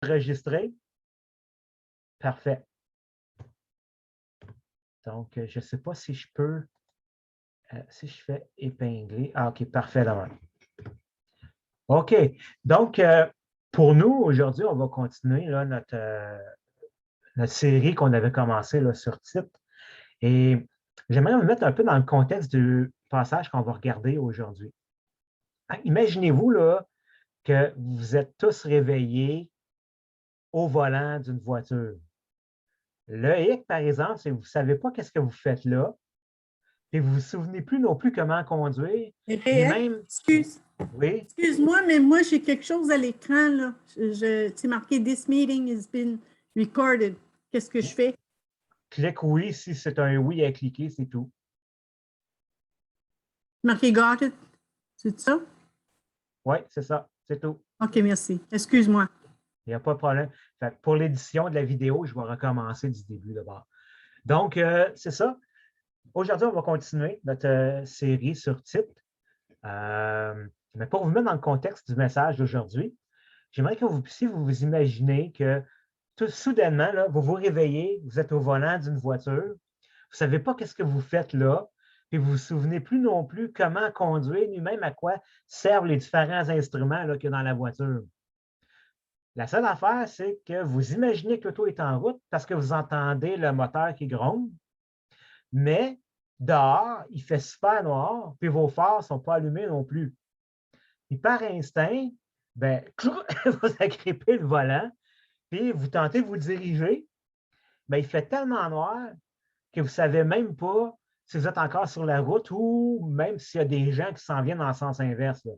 enregistré? Parfait. Donc, je ne sais pas si je peux, si je fais épingler. Ah, OK, parfait d'abord. OK. Donc, pour nous, aujourd'hui, on va continuer là, notre série qu'on avait commencée là, sur Tite. Et j'aimerais me mettre un peu dans le contexte du passage qu'on va regarder aujourd'hui. Imaginez-vous là, que vous êtes tous réveillés au volant d'une voiture. Le hic, par exemple, c'est que vous ne savez pas qu'est-ce que vous faites là, et vous ne vous souvenez plus non plus comment conduire, ni même... Oui, Excuse-moi, mais moi, j'ai quelque chose à l'écran, là. C'est marqué « This meeting has been recorded ». Qu'est-ce que je fais? clique oui si c'est un oui à cliquer, c'est tout. Marqué « Got it ». C'est ça? Oui, c'est ça, c'est tout. OK, merci. Excuse-moi. Il n'y a pas de problème. Fait que pour l'édition de la vidéo, je vais recommencer du début d'abord. Donc, c'est ça. Aujourd'hui, on va continuer notre série sur Tite. Mais pour vous mettre dans le contexte du message d'aujourd'hui, j'aimerais que vous puissiez vous imaginer que tout soudainement, là, vous vous réveillez, vous êtes au volant d'une voiture, vous ne savez pas qu'est-ce que vous faites là, puis vous ne vous souvenez plus non plus comment conduire, ni même à quoi servent les différents instruments qu'il y a dans la voiture. La seule affaire, c'est que vous imaginez que l'auto est en route parce que vous entendez le moteur qui gronde, mais dehors, il fait super noir, puis vos phares ne sont pas allumés non plus. Et par instinct, ben, vous agrippez le volant, puis vous tentez de vous diriger, ben, il fait tellement noir que vous ne savez même pas si vous êtes encore sur la route ou même s'il y a des gens qui s'en viennent dans le sens inverse. Là.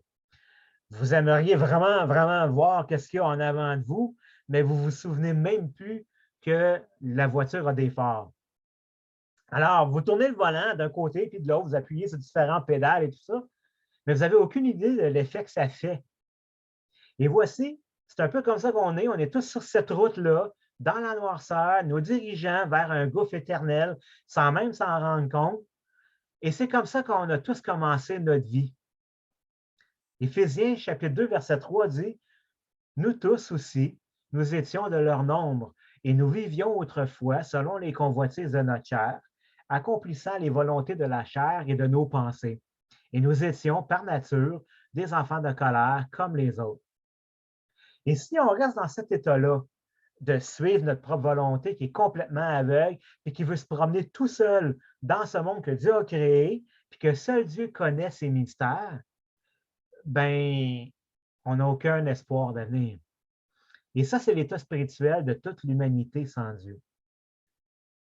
Vous aimeriez vraiment, vraiment voir qu'est-ce qu'il y a en avant de vous, mais vous ne vous souvenez même plus que la voiture a des phares. Alors, vous tournez le volant d'un côté puis de l'autre, vous appuyez sur différents pédales et tout ça, mais vous n'avez aucune idée de l'effet que ça fait. Et voici, c'est un peu comme ça qu'on est. On est tous sur cette route-là, dans la noirceur, nous dirigeant vers un gouffre éternel, sans même s'en rendre compte. Et c'est comme ça qu'on a tous commencé notre vie. Éphésiens, chapitre 2, verset 3 dit, « Nous tous aussi, nous étions de leur nombre, et nous vivions autrefois selon les convoitises de notre chair, accomplissant les volontés de la chair et de nos pensées. Et nous étions, par nature, des enfants de colère comme les autres. » Et si on reste dans cet état-là, de suivre notre propre volonté qui est complètement aveugle et qui veut se promener tout seul dans ce monde que Dieu a créé, puis que seul Dieu connaît ses mystères, ben, on n'a aucun espoir d'avenir. Et ça, c'est l'état spirituel de toute l'humanité sans Dieu.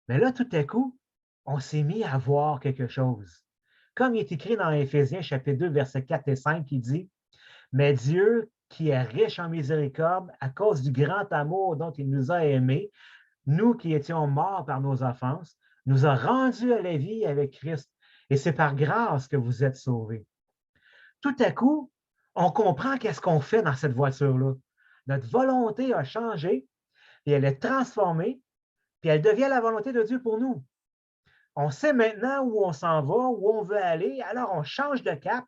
Mais là, tout à coup, on s'est mis à voir quelque chose. Comme il est écrit dans Éphésiens chapitre 2, versets 4 et 5, qui dit, « Mais Dieu, qui est riche en miséricorde, à cause du grand amour dont il nous a aimés, nous qui étions morts par nos offenses, nous a rendus à la vie avec Christ. Et c'est par grâce que vous êtes sauvés. » Tout à coup, on comprend qu'est-ce qu'on fait dans cette voiture-là. Notre volonté a changé et elle est transformée, puis elle devient la volonté de Dieu pour nous. On sait maintenant où on s'en va, où on veut aller, alors on change de cap.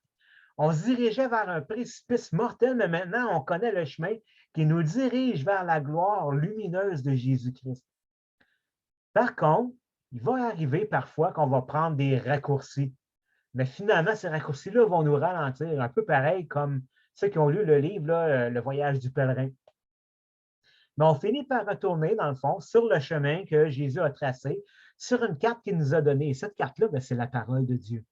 On se dirigeait vers un précipice mortel, mais maintenant on connaît le chemin qui nous dirige vers la gloire lumineuse de Jésus-Christ. Par contre, il va arriver parfois qu'on va prendre des raccourcis. Mais finalement, ces raccourcis-là vont nous ralentir, un peu pareil comme ceux qui ont lu le livre là, Le voyage du pèlerin. Mais on finit par retourner, dans le fond, sur le chemin que Jésus a tracé, sur une carte qu'il nous a donnée. Et cette carte-là, c'est la parole de Dieu.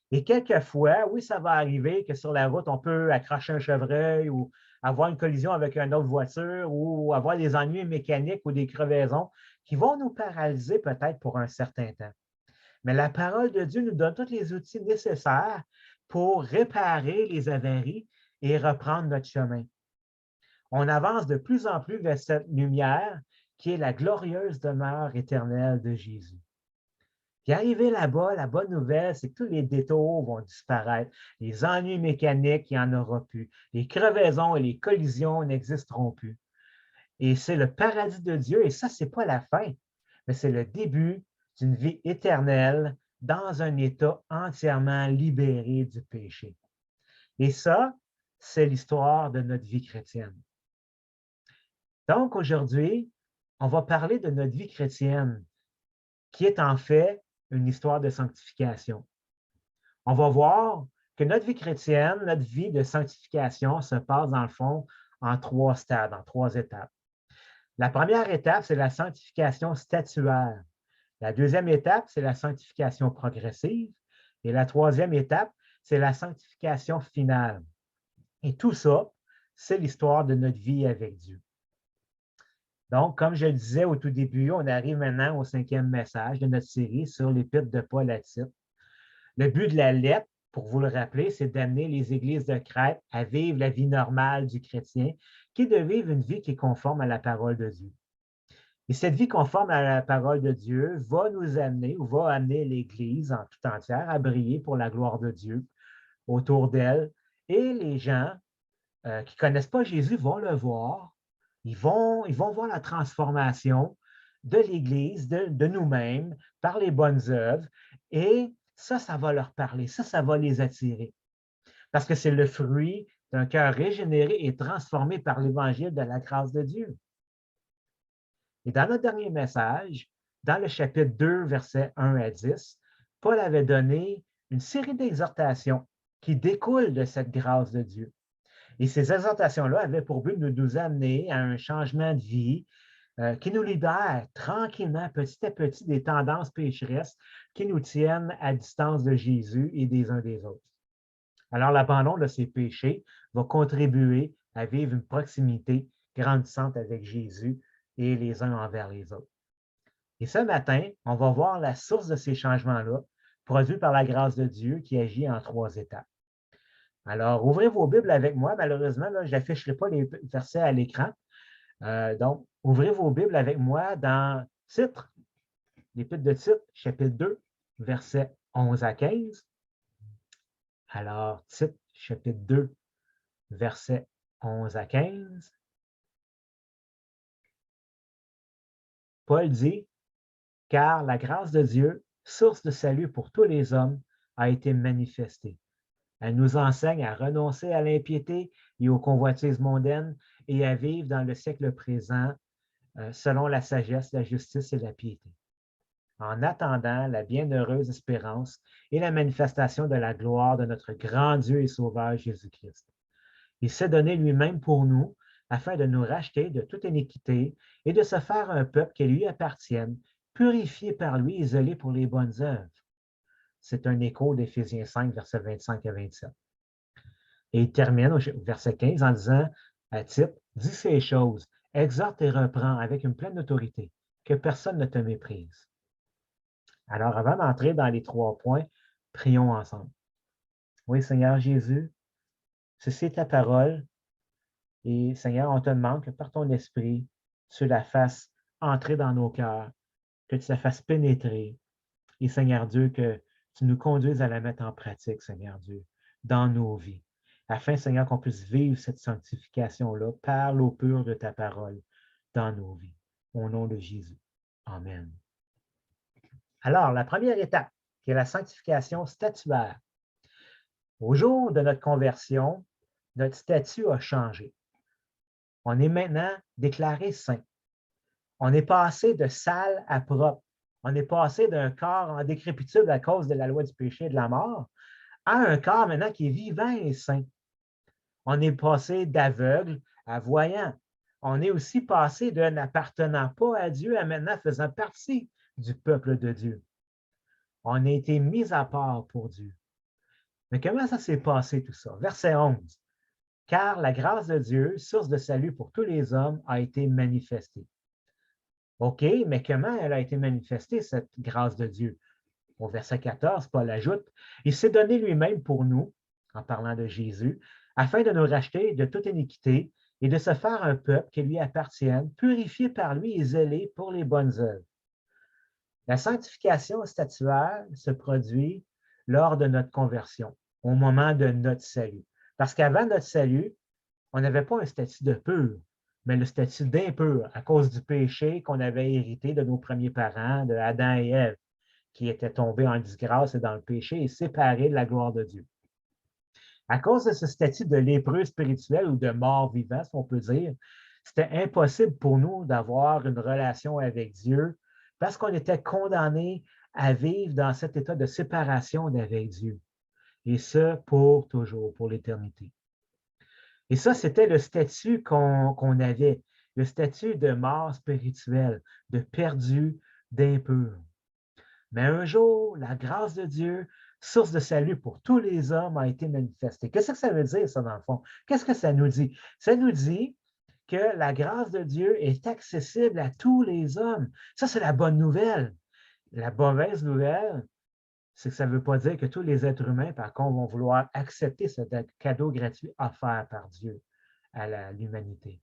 Et quelquefois, oui, ça va arriver que sur la route, on peut accrocher un chevreuil ou avoir une collision avec une autre voiture ou avoir des ennuis mécaniques ou des crevaisons qui vont nous paralyser peut-être pour un certain temps. Mais la parole de Dieu nous donne tous les outils nécessaires pour réparer les avaries et reprendre notre chemin. On avance de plus en plus vers cette lumière qui est la glorieuse demeure éternelle de Jésus. Puis arrivé là-bas, la bonne nouvelle, c'est que tous les détours vont disparaître. Les ennuis mécaniques, il n'y en aura plus. Les crevaisons et les collisions n'existeront plus. Et c'est le paradis de Dieu, et ça, ce n'est pas la fin, mais c'est le début d'une vie éternelle dans un état entièrement libéré du péché. Et ça, c'est l'histoire de notre vie chrétienne. Donc, aujourd'hui, on va parler de notre vie chrétienne, qui est en fait une histoire de sanctification. On va voir que notre vie chrétienne, notre vie de sanctification se passe dans le fond en 3 stades, en 3 étapes. La première étape, c'est la sanctification statuaire. La deuxième étape, c'est la sanctification progressive. Et la troisième étape, c'est la sanctification finale. Et tout ça, c'est l'histoire de notre vie avec Dieu. Donc, comme je le disais au tout début, on arrive maintenant au 5e message de notre série sur l'Épître de Paul à Tite. Le but de la lettre, pour vous le rappeler, c'est d'amener les églises de Crète à vivre la vie normale du chrétien, qui est de vivre une vie qui est conforme à la parole de Dieu. Et cette vie conforme à la parole de Dieu va nous amener ou va amener l'Église en tout entière à briller pour la gloire de Dieu autour d'elle. Et les gens qui ne connaissent pas Jésus vont le voir. Ils vont voir la transformation de l'Église, de nous-mêmes, par les bonnes œuvres. Et ça va leur parler, ça va les attirer. Parce que c'est le fruit d'un cœur régénéré et transformé par l'Évangile de la grâce de Dieu. Et dans notre dernier message, dans le chapitre 2, versets 1 à 10, Paul avait donné une série d'exhortations qui découlent de cette grâce de Dieu. Et ces exhortations-là avaient pour but de nous amener à un changement de vie qui nous libère tranquillement, petit à petit, des tendances pécheresses qui nous tiennent à distance de Jésus et des uns des autres. Alors, l'abandon de ces péchés va contribuer à vivre une proximité grandissante avec Jésus et les uns envers les autres. Et ce matin, on va voir la source de ces changements-là, produits par la grâce de Dieu qui agit en 3 étapes. Alors, ouvrez vos Bibles avec moi. Malheureusement, là, je n'afficherai pas les versets à l'écran. Donc, ouvrez vos Bibles avec moi dans Titre, l'Épître de Tite, chapitre 2, versets 11 à 15. Alors, Tite, chapitre 2, versets 11 à 15. Paul dit, « Car la grâce de Dieu, source de salut pour tous les hommes, a été manifestée. Elle nous enseigne à renoncer à l'impiété et aux convoitises mondaines et à vivre dans le siècle présent selon la sagesse, la justice et la piété. En attendant la bienheureuse espérance et la manifestation de la gloire de notre grand Dieu et Sauveur Jésus-Christ. Il s'est donné lui-même pour nous, afin de nous racheter de toute iniquité et de se faire un peuple qui lui appartienne, purifié par lui et zélé pour les bonnes œuvres. » C'est un écho d'Éphésiens 5, versets 25 à 27. Et il termine au verset 15 en disant à Tite, « Dis ces choses, exhorte et reprends avec une pleine autorité, que personne ne te méprise. » Alors, avant d'entrer dans les 3 points, prions ensemble. Oui, Seigneur Jésus, ceci est ta parole. Et Seigneur, on te demande que par ton esprit, tu la fasses entrer dans nos cœurs, que tu la fasses pénétrer. Et Seigneur Dieu, que tu nous conduises à la mettre en pratique, Seigneur Dieu, dans nos vies. Afin, Seigneur, qu'on puisse vivre cette sanctification-là par l'eau pure de ta parole dans nos vies. Au nom de Jésus. Amen. Alors, la première étape, qui est la sanctification statuaire. Au jour de notre conversion, notre statut a changé. On est maintenant déclaré saint. On est passé de sale à propre. On est passé d'un corps en décrépitude à cause de la loi du péché et de la mort à un corps maintenant qui est vivant et saint. On est passé d'aveugle à voyant. On est aussi passé de n'appartenant pas à Dieu à maintenant faisant partie du peuple de Dieu. On a été mis à part pour Dieu. Mais comment ça s'est passé tout ça? Verset 11. « Car la grâce de Dieu, source de salut pour tous les hommes, a été manifestée. » OK, mais comment elle a été manifestée, cette grâce de Dieu? Au verset 14, Paul ajoute, « Il s'est donné lui-même pour nous, en parlant de Jésus, afin de nous racheter de toute iniquité et de se faire un peuple qui lui appartienne, purifié par lui et zélé pour les bonnes œuvres. » La sanctification statuaire se produit lors de notre conversion, au moment de notre salut. Parce qu'avant notre salut, on n'avait pas un statut de pur, mais le statut d'impur à cause du péché qu'on avait hérité de nos premiers parents, de Adam et Ève, qui étaient tombés en disgrâce et dans le péché et séparés de la gloire de Dieu. À cause de ce statut de lépreux spirituel ou de mort vivant, si on peut dire, C'était impossible pour nous d'avoir une relation avec Dieu parce qu'on était condamnés à vivre dans cet état de séparation d'avec Dieu. Et ce, pour toujours, pour l'éternité. Et ça, c'était le statut qu'on avait, le statut de mort spirituelle, de perdu, d'impur. Mais un jour, la grâce de Dieu, source de salut pour tous les hommes, a été manifestée. Qu'est-ce que ça veut dire, ça, dans le fond? Qu'est-ce que ça nous dit? Ça nous dit que la grâce de Dieu est accessible à tous les hommes. Ça, c'est la bonne nouvelle. La mauvaise nouvelle, c'est que ça ne veut pas dire que tous les êtres humains, par contre, vont vouloir accepter ce cadeau gratuit offert par Dieu à l'humanité.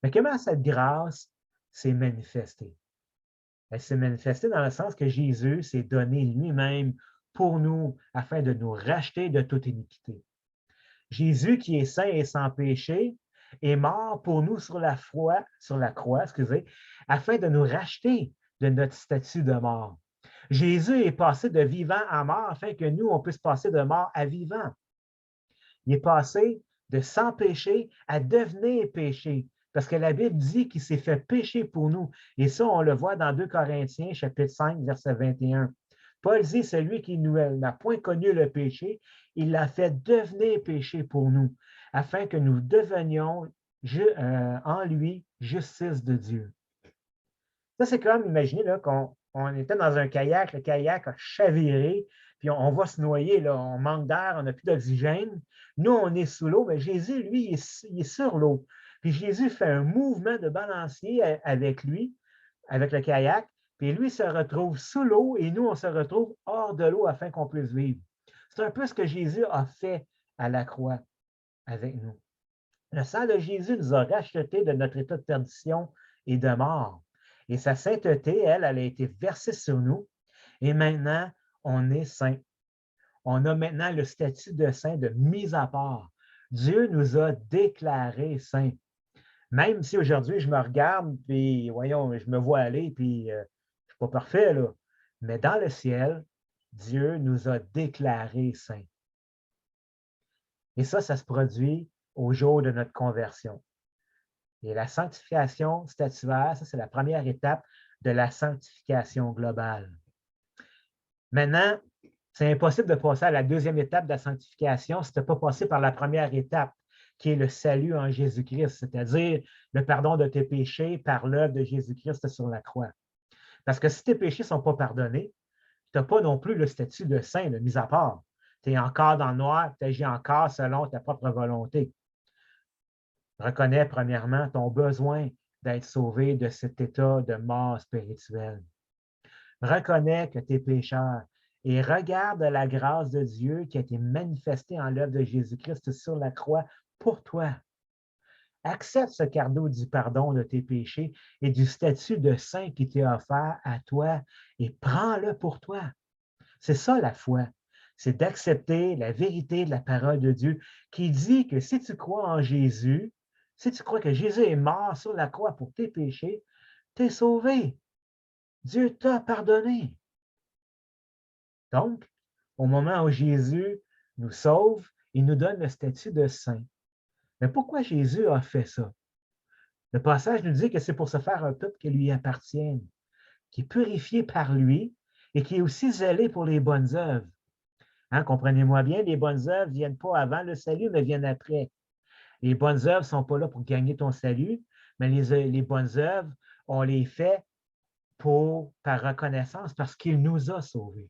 Mais comment cette grâce s'est manifestée? Elle s'est manifestée dans le sens que Jésus s'est donné lui-même pour nous afin de nous racheter de toute iniquité. Jésus, qui est saint et sans péché, est mort pour nous sur la croix, afin de nous racheter de notre statut de mort. Jésus est passé de vivant à mort afin que nous, on puisse passer de mort à vivant. Il est passé de sans péché à devenir péché. Parce que la Bible dit qu'il s'est fait péché pour nous. Et ça, on le voit dans 2 Corinthiens, chapitre 5, verset 21. Paul dit, celui qui n'a point connu le péché, il l'a fait devenir péché pour nous, afin que nous devenions en lui justice de Dieu. Ça, c'est comme, imaginez qu'on était dans un kayak, le kayak a chaviré, puis on va se noyer, là, on manque d'air, on n'a plus d'oxygène. Nous, on est sous l'eau, mais Jésus, lui, il est sur l'eau. Puis Jésus fait un mouvement de balancier avec lui, avec le kayak, puis lui se retrouve sous l'eau et nous, on se retrouve hors de l'eau afin qu'on puisse vivre. C'est un peu ce que Jésus a fait à la croix avec nous. Le sang de Jésus nous a rachetés de notre état de perdition et de mort. Et sa sainteté, elle a été versée sur nous. Et maintenant, on est saint. On a maintenant le statut de saint de mise à part. Dieu nous a déclarés saints. Même si aujourd'hui, je me regarde, puis voyons, je me vois aller, puis je ne suis pas parfait, là. Mais dans le ciel, Dieu nous a déclarés saints. Et ça se produit au jour de notre conversion. Et la sanctification statuaire, ça, c'est la première étape de la sanctification globale. Maintenant, c'est impossible de passer à la deuxième étape de la sanctification si tu n'as pas passé par la première étape, qui est le salut en Jésus-Christ, c'est-à-dire le pardon de tes péchés par l'œuvre de Jésus-Christ sur la croix. Parce que si tes péchés ne sont pas pardonnés, tu n'as pas non plus le statut de saint, de mise à part. Tu es encore dans le noir, tu agis encore selon ta propre volonté. Reconnais premièrement ton besoin d'être sauvé de cet état de mort spirituelle. Reconnais que tu es pécheur et regarde la grâce de Dieu qui a été manifestée en l'œuvre de Jésus-Christ sur la croix pour toi. Accepte ce cadeau du pardon de tes péchés et du statut de saint qui t'est offert à toi et prends-le pour toi. C'est ça la foi. C'est d'accepter la vérité de la parole de Dieu qui dit que si tu crois en Jésus, si tu crois que Jésus est mort sur la croix pour tes péchés, tu es sauvé. Dieu t'a pardonné. Donc, au moment où Jésus nous sauve, il nous donne le statut de saint. Mais pourquoi Jésus a fait ça? Le passage nous dit que c'est pour se faire un peuple qui lui appartienne, qui est purifié par lui et qui est aussi zélé pour les bonnes œuvres. Hein, comprenez-moi bien, les bonnes œuvres ne viennent pas avant le salut, mais viennent après. Les bonnes œuvres ne sont pas là pour gagner ton salut, mais les bonnes œuvres, on les fait par reconnaissance parce qu'il nous a sauvés.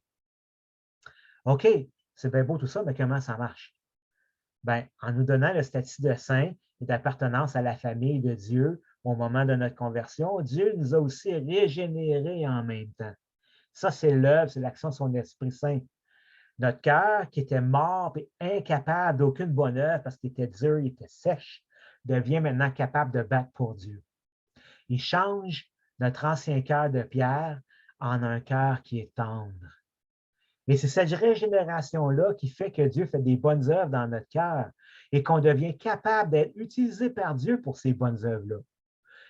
OK, c'est bien beau tout ça, mais comment ça marche? Bien, en nous donnant le statut de saint et d'appartenance à la famille de Dieu au moment de notre conversion, Dieu nous a aussi régénérés en même temps. Ça, c'est l'œuvre, c'est l'action de son Esprit Saint. Notre cœur, qui était mort et incapable d'aucune bonne œuvre parce qu'il était dur, il était sèche, devient maintenant capable de battre pour Dieu. Il change notre ancien cœur de pierre en un cœur qui est tendre. Et c'est cette régénération-là qui fait que Dieu fait des bonnes œuvres dans notre cœur et qu'on devient capable d'être utilisé par Dieu pour ces bonnes œuvres-là.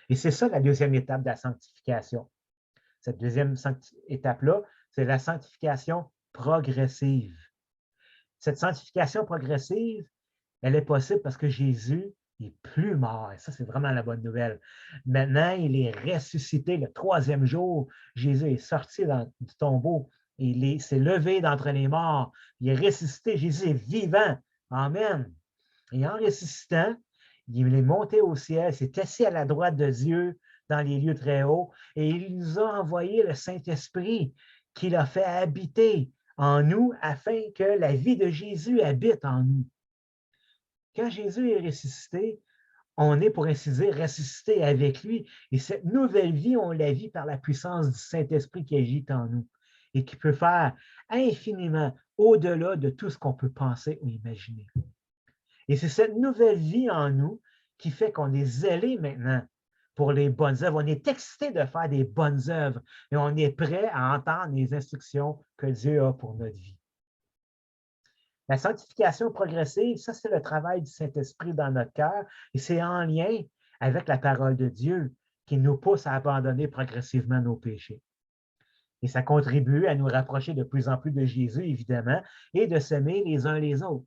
Et c'est ça la deuxième étape de la sanctification. Cette deuxième étape-là, c'est la sanctification progressive. Cette sanctification progressive, elle est possible parce que Jésus Il n'est plus mort. Et ça, c'est vraiment la bonne nouvelle. Maintenant, il est ressuscité le 3e jour. Jésus est sorti du tombeau. Il s'est levé d'entre les morts. Il est ressuscité. Jésus est vivant. Amen. Et en ressuscitant, il est monté au ciel, s'est assis à la droite de Dieu dans les lieux très hauts, et il nous a envoyé le Saint-Esprit qu'il a fait habiter en nous afin que la vie de Jésus habite en nous. Quand Jésus est ressuscité, on est, pour ainsi dire, ressuscité avec lui. Et cette nouvelle vie, on la vit par la puissance du Saint-Esprit qui agit en nous et qui peut faire infiniment au-delà de tout ce qu'on peut penser ou imaginer. Et c'est cette nouvelle vie en nous qui fait qu'on est zélé maintenant pour les bonnes œuvres. On est excité de faire des bonnes œuvres et on est prêt à entendre les instructions que Dieu a pour notre vie. La sanctification progressive, ça, c'est le travail du Saint-Esprit dans notre cœur et c'est en lien avec la parole de Dieu qui nous pousse à abandonner progressivement nos péchés. Et ça contribue à nous rapprocher de plus en plus de Jésus, évidemment, et de s'aimer les uns les autres.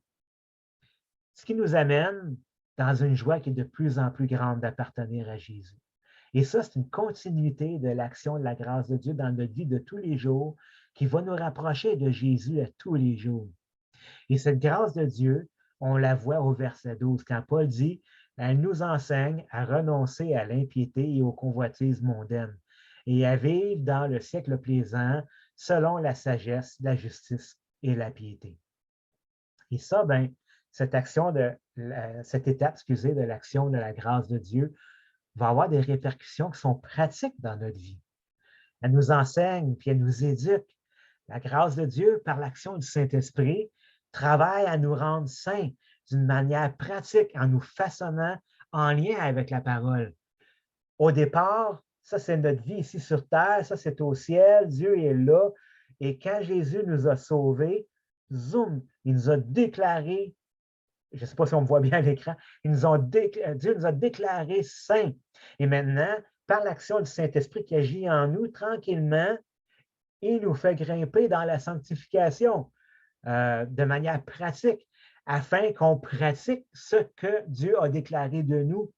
Ce qui nous amène dans une joie qui est de plus en plus grande d'appartenir à Jésus. Et ça, c'est une continuité de l'action de la grâce de Dieu dans notre vie de tous les jours qui va nous rapprocher de Jésus à tous les jours. Et cette grâce de Dieu, on la voit au verset 12, quand Paul dit « Elle nous enseigne à renoncer à l'impiété et aux convoitises mondaines et à vivre dans le siècle plaisant selon la sagesse, la justice et la piété. » Et ça, bien, cette étape, de l'action de la grâce de Dieu va avoir des répercussions qui sont pratiques dans notre vie. Elle nous enseigne, puis elle nous éduque. La grâce de Dieu, par l'action du Saint-Esprit, travaille à nous rendre saints d'une manière pratique en nous façonnant en lien avec la parole. Au départ, ça, c'est notre vie ici sur terre, ça, c'est au ciel, Dieu est là. Et quand Jésus nous a sauvés, zoom, il nous a déclarés, je ne sais pas si on me voit bien à l'écran, Dieu nous a déclarés saints. Et maintenant, par l'action du Saint-Esprit qui agit en nous, tranquillement, il nous fait grimper dans la sanctification de manière pratique, afin qu'on pratique ce que Dieu a déclaré de nous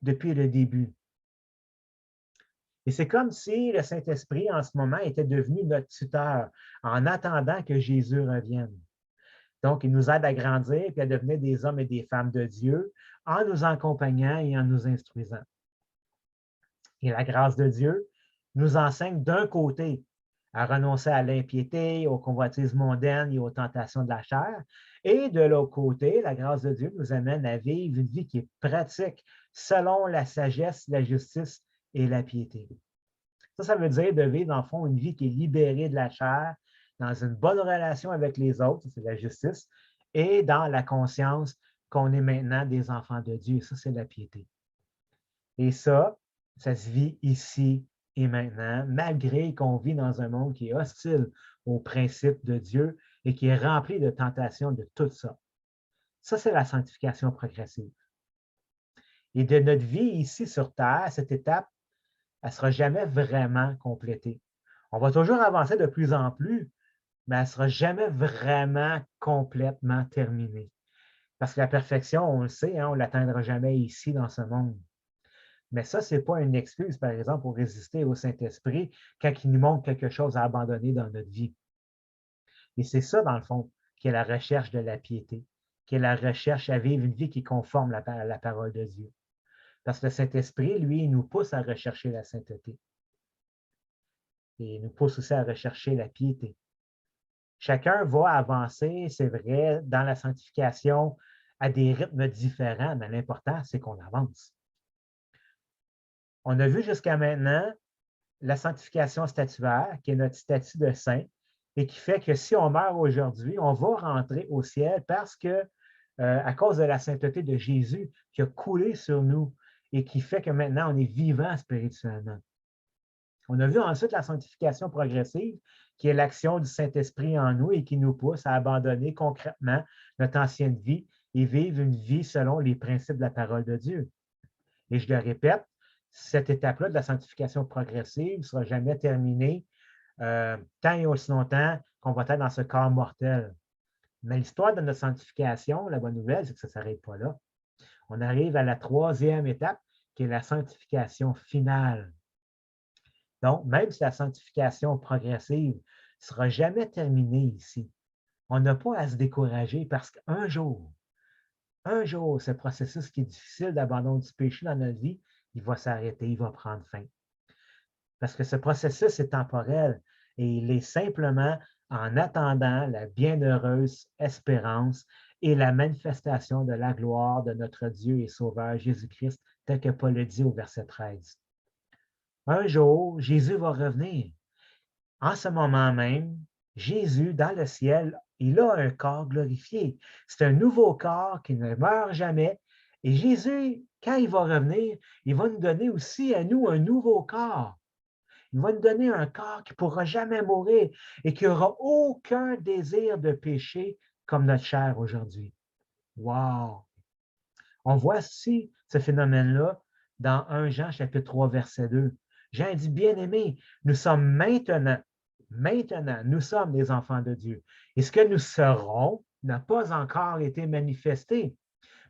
depuis le début. Et c'est comme si le Saint-Esprit, en ce moment, était devenu notre tuteur en attendant que Jésus revienne. Donc, il nous aide à grandir et à devenir des hommes et des femmes de Dieu en nous accompagnant et en nous instruisant. Et la grâce de Dieu nous enseigne d'un côté à renoncer à l'impiété, aux convoitises mondaines et aux tentations de la chair. Et de l'autre côté, la grâce de Dieu nous amène à vivre une vie qui est pratique selon la sagesse, la justice et la piété. Ça veut dire de vivre, en fond, une vie qui est libérée de la chair, dans une bonne relation avec les autres, c'est la justice, et dans la conscience qu'on est maintenant des enfants de Dieu. Ça, c'est la piété. Et ça se vit ici et maintenant, malgré qu'on vit dans un monde qui est hostile aux principes de Dieu et qui est rempli de tentations de tout ça. Ça, c'est la sanctification progressive. Et de notre vie ici sur Terre, cette étape, elle ne sera jamais vraiment complétée. On va toujours avancer de plus en plus, mais elle ne sera jamais vraiment complètement terminée. Parce que la perfection, on le sait, on ne l'atteindra jamais ici dans ce monde. Mais ça, ce n'est pas une excuse, par exemple, pour résister au Saint-Esprit quand il nous montre quelque chose à abandonner dans notre vie. Et c'est ça, dans le fond, qui est la recherche de la piété, qui est la recherche à vivre une vie qui est conforme à la parole de Dieu. Parce que le Saint-Esprit, lui, il nous pousse à rechercher la sainteté. Et il nous pousse aussi à rechercher la piété. Chacun va avancer, c'est vrai, dans la sanctification à des rythmes différents, mais l'important, c'est qu'on avance. On a vu jusqu'à maintenant la sanctification statuaire, qui est notre statut de saint, et qui fait que si on meurt aujourd'hui, on va rentrer au ciel parce que, à cause de la sainteté de Jésus qui a coulé sur nous et qui fait que maintenant on est vivant spirituellement. On a vu ensuite la sanctification progressive, qui est l'action du Saint-Esprit en nous et qui nous pousse à abandonner concrètement notre ancienne vie et vivre une vie selon les principes de la parole de Dieu. Et je le répète, cette étape-là de la sanctification progressive ne sera jamais terminée tant et aussi longtemps qu'on va être dans ce corps mortel. Mais l'histoire de notre sanctification, la bonne nouvelle, c'est que ça ne s'arrête pas là. On arrive à la troisième étape, qui est la sanctification finale. Donc, même si la sanctification progressive ne sera jamais terminée ici, on n'a pas à se décourager parce qu'un jour, ce processus qui est difficile d'abandon du péché dans notre vie, il va s'arrêter, il va prendre fin. Parce que ce processus est temporel et il est simplement en attendant la bienheureuse espérance et la manifestation de la gloire de notre Dieu et Sauveur Jésus-Christ, tel que Paul le dit au verset 13. Un jour, Jésus va revenir. En ce moment même, Jésus, dans le ciel, il a un corps glorifié. C'est un nouveau corps qui ne meurt jamais. Et Jésus, quand il va revenir, il va nous donner aussi à nous un nouveau corps. Il va nous donner un corps qui ne pourra jamais mourir et qui n'aura aucun désir de péché comme notre chair aujourd'hui. Wow! On voit aussi ce phénomène-là dans 1 Jean chapitre 3, verset 2. Jean dit, bien-aimés, nous sommes maintenant, nous sommes des enfants de Dieu. Et ce que nous serons n'a pas encore été manifesté.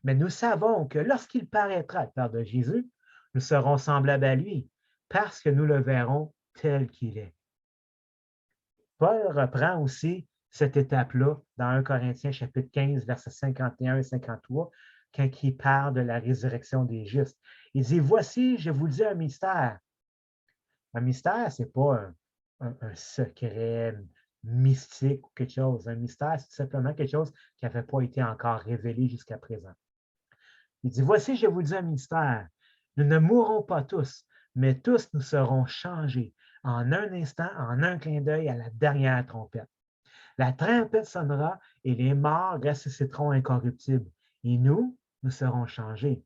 Mais nous savons que lorsqu'il paraîtra de part de Jésus, nous serons semblables à lui, parce que nous le verrons tel qu'il est. Paul reprend aussi cette étape-là dans 1 Corinthiens chapitre 15, versets 51 et 53, quand il parle de la résurrection des justes. Il dit, voici, je vous dis un mystère. Un mystère, ce n'est pas un secret mystique ou quelque chose. Un mystère, c'est simplement quelque chose qui n'avait pas été encore révélé jusqu'à présent. Il dit, voici, je vous dis un mystère. Nous ne mourrons pas tous, mais tous nous serons changés en un instant, en un clin d'œil à la dernière trompette. La trompette sonnera et les morts ressusciteront incorruptibles. Et nous serons changés.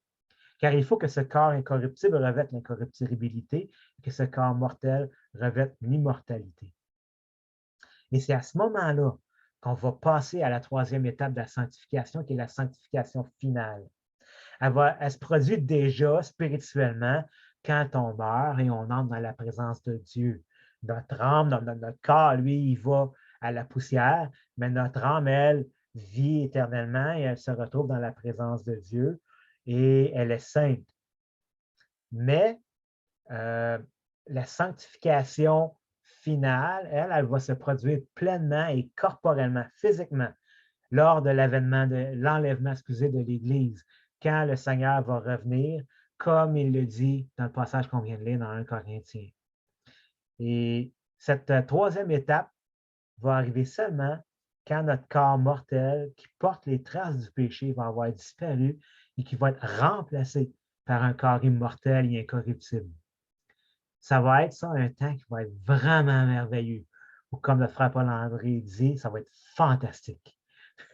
Car il faut que ce corps incorruptible revête l'incorruptibilité et que ce corps mortel revête l'immortalité. Et c'est à ce moment-là qu'on va passer à la troisième étape de la sanctification, qui est la sanctification finale. Elle se produit déjà spirituellement quand on meurt et on entre dans la présence de Dieu. Notre âme, notre corps, lui, il va à la poussière, mais notre âme, elle, vit éternellement et elle se retrouve dans la présence de Dieu et elle est sainte. Mais la sanctification finale, elle va se produire pleinement et corporellement, physiquement, lors de l'enlèvement de l'Église, quand le Seigneur va revenir, comme il le dit dans le passage qu'on vient de lire dans 1 Corinthiens. Et cette troisième étape va arriver seulement quand notre corps mortel, qui porte les traces du péché, va avoir disparu et qui va être remplacé par un corps immortel et incorruptible. Ça va être ça un temps qui va être vraiment merveilleux. Ou comme le frère Paul-André dit, ça va être fantastique.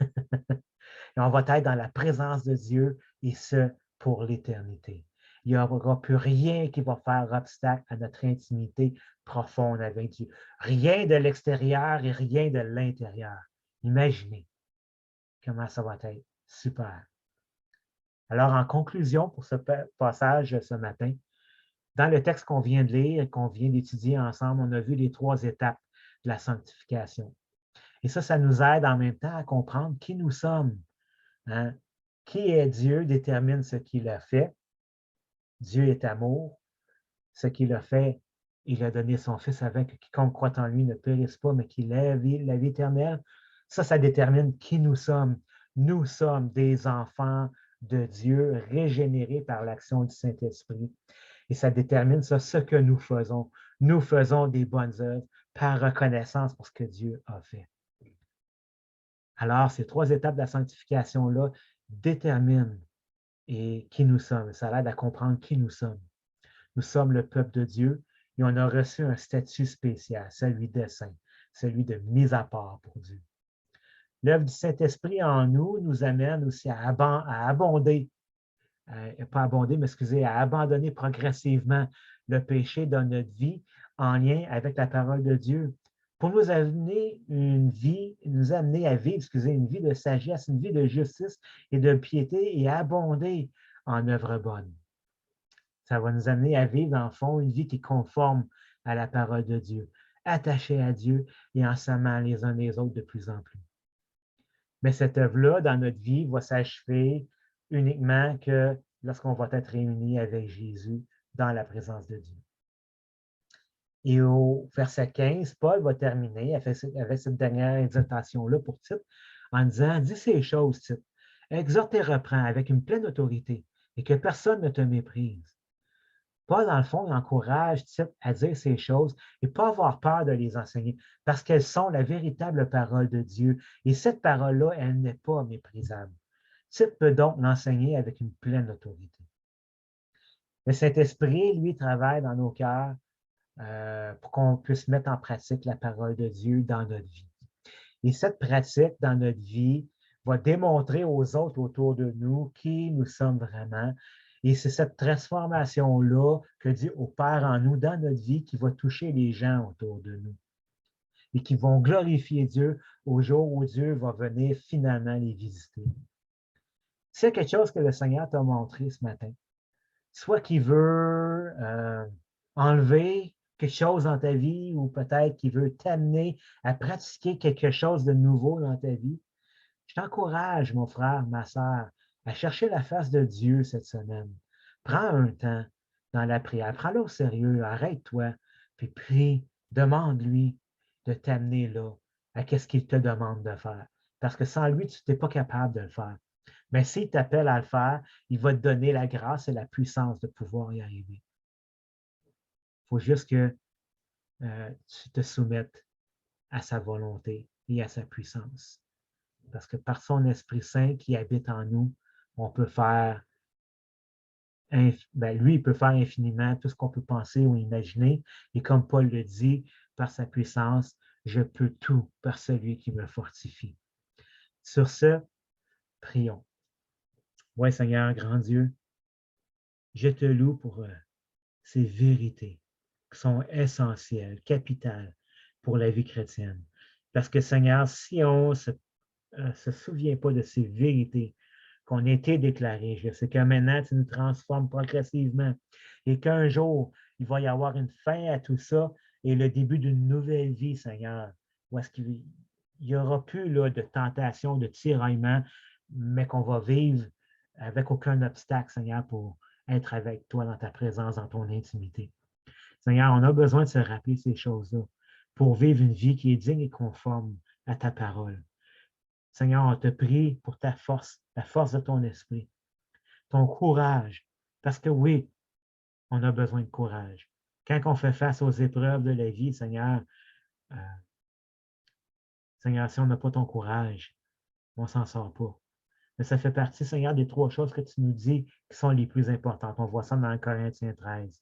Et on va être dans la présence de Dieu et ce, pour l'éternité. Il n'y aura plus rien qui va faire obstacle à notre intimité profonde avec Dieu. Rien de l'extérieur et rien de l'intérieur. Imaginez comment ça va être. Super. Alors, en conclusion pour ce passage ce matin, dans le texte qu'on vient de lire et qu'on vient d'étudier ensemble, on a vu les 3 étapes de la sanctification. Et ça nous aide en même temps à comprendre qui nous sommes. Hein? Qui est Dieu détermine ce qu'il a fait. Dieu est amour. Ce qu'il a fait, il a donné son Fils afin que quiconque croit en lui ne périsse pas, mais qu'il ait la vie éternelle. Ça détermine qui nous sommes. Nous sommes des enfants de Dieu régénérés par l'action du Saint-Esprit. Et ça détermine ça, ce que nous faisons. Nous faisons des bonnes œuvres par reconnaissance pour ce que Dieu a fait. Alors, ces 3 étapes de la sanctification-là déterminent qui nous sommes. Ça l'aide à comprendre qui nous sommes. Nous sommes le peuple de Dieu et on a reçu un statut spécial, celui de saint, celui de mis à part pour Dieu. L'œuvre du Saint-Esprit en nous amène aussi à abonder, pas abonder, mais excusez, à abandonner progressivement le péché dans notre vie en lien avec la parole de Dieu pour nous amener à vivre, une vie de sagesse, une vie de justice et de piété et à abonder en œuvres bonnes. Ça va nous amener à vivre, dans le fond, une vie qui est conforme à la parole de Dieu, attachée à Dieu et en s'aimant les uns les autres de plus en plus. Mais cette œuvre-là, dans notre vie, va s'achever uniquement que lorsqu'on va être réunis avec Jésus dans la présence de Dieu. Et au verset 15, Paul va terminer avec cette dernière exhortation-là pour Tite en disant, dis ces choses, Tite, exhorte et reprends avec une pleine autorité et que personne ne te méprise. Paul, dans le fond, il encourage Tite à dire ces choses et pas avoir peur de les enseigner parce qu'elles sont la véritable parole de Dieu. Et cette parole-là, elle n'est pas méprisable. Tite peut donc l'enseigner avec une pleine autorité. Le Saint-Esprit, lui, travaille dans nos cœurs pour qu'on puisse mettre en pratique la parole de Dieu dans notre vie. Et cette pratique dans notre vie va démontrer aux autres autour de nous qui nous sommes vraiment. Et c'est cette transformation-là que Dieu opère en nous dans notre vie qui va toucher les gens autour de nous et qui vont glorifier Dieu au jour où Dieu va venir finalement les visiter. C'est quelque chose que le Seigneur t'a montré ce matin. Soit qu'il veut enlever quelque chose dans ta vie ou peut-être qu'il veut t'amener à pratiquer quelque chose de nouveau dans ta vie, je t'encourage, mon frère, ma sœur, à chercher la face de Dieu cette semaine. Prends un temps dans la prière, prends-le au sérieux, arrête-toi, puis prie, demande-lui de t'amener là à ce qu'il te demande de faire. Parce que sans lui, tu n'es pas capable de le faire. Mais s'il t'appelle à le faire, il va te donner la grâce et la puissance de pouvoir y arriver. Il faut juste que tu te soumettes à sa volonté et à sa puissance. Parce que par son Esprit Saint qui habite en nous, on peut faire, lui, il peut faire infiniment tout ce qu'on peut penser ou imaginer. Et comme Paul le dit, par sa puissance, je peux tout par celui qui me fortifie. Sur ce, prions. Oui, Seigneur, grand Dieu, je te loue pour ces vérités qui sont essentielles, capitales pour la vie chrétienne. Parce que, Seigneur, si on ne se souvient pas de ces vérités qu'on a été déclarées, je sais que maintenant, tu nous transformes progressivement et qu'un jour, il va y avoir une fin à tout ça et le début d'une nouvelle vie, Seigneur, où est-ce qu'il n'y aura plus là, de tentation, de tiraillement, mais qu'on va vivre avec aucun obstacle, Seigneur, pour être avec toi dans ta présence, dans ton intimité. Seigneur, on a besoin de se rappeler ces choses-là pour vivre une vie qui est digne et conforme à ta parole. Seigneur, on te prie pour ta force, la force de ton esprit, ton courage, parce que oui, on a besoin de courage. Quand on fait face aux épreuves de la vie, Seigneur, Seigneur, si on n'a pas ton courage, on ne s'en sort pas. Mais ça fait partie, Seigneur, des 3 choses que tu nous dis qui sont les plus importantes. On voit ça dans Corinthiens 13.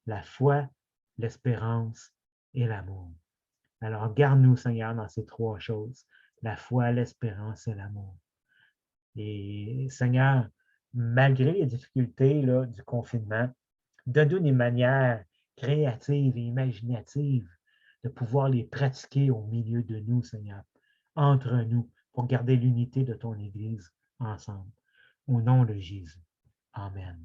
La foi, l'espérance et l'amour. Alors, garde-nous, Seigneur, dans ces 3 choses. La foi, l'espérance et l'amour. Et Seigneur, malgré les difficultés là, du confinement, donne-nous des manières créatives et imaginatives de pouvoir les pratiquer au milieu de nous, Seigneur, entre nous, pour garder l'unité de ton Église ensemble. Au nom de Jésus. Amen.